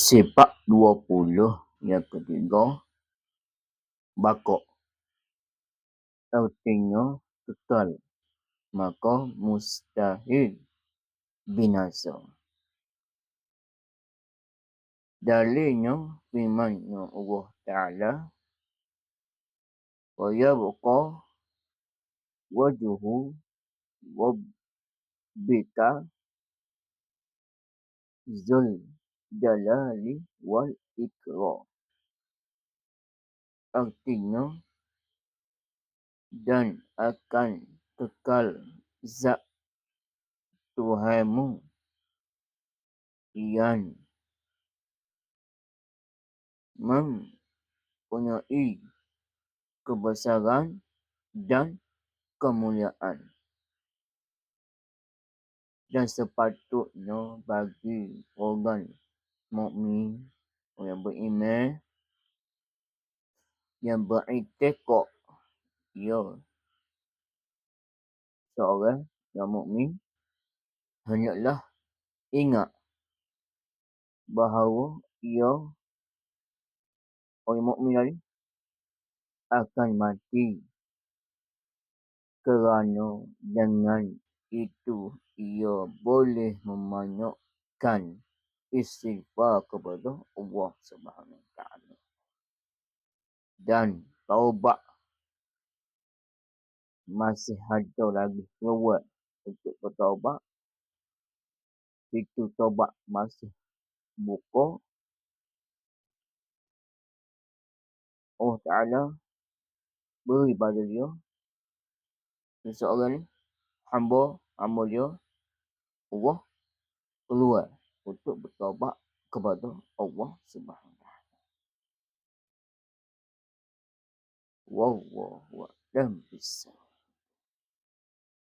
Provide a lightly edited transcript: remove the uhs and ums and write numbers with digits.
Sifat 20 yang ketiga, bakok. Artinya kekal, maka mustahil binasa. Dalilnya firman-Nya Allah Ta'ala, wa yabqa wajhu rabbika zul jalali wal ikram. Artinya, dan akan kekal zat Tuhanmu yang mempunyai kebesaran dan kemuliaan. Dan sepatutnya bagi orang mukmin, orang beriman yang beriktikad ia seorang yang mukmin hendaklah ingat bahawa ia orang mukmin tadi akan mati, kerana dengan itu ia boleh membanyakkan istighfar kepada Allah Subhanahu Wa Taala dan taubat. Masih ada lagi peluang untuk bertaubat. Pintu taubat masih buka. Allah Ta'ala beri pada dia, seseorang ni, hamba dia, Allah, peluang untuk bertaubat kepada Allah Subhanahu Wa Taala. Wallahu a'lam bishawab.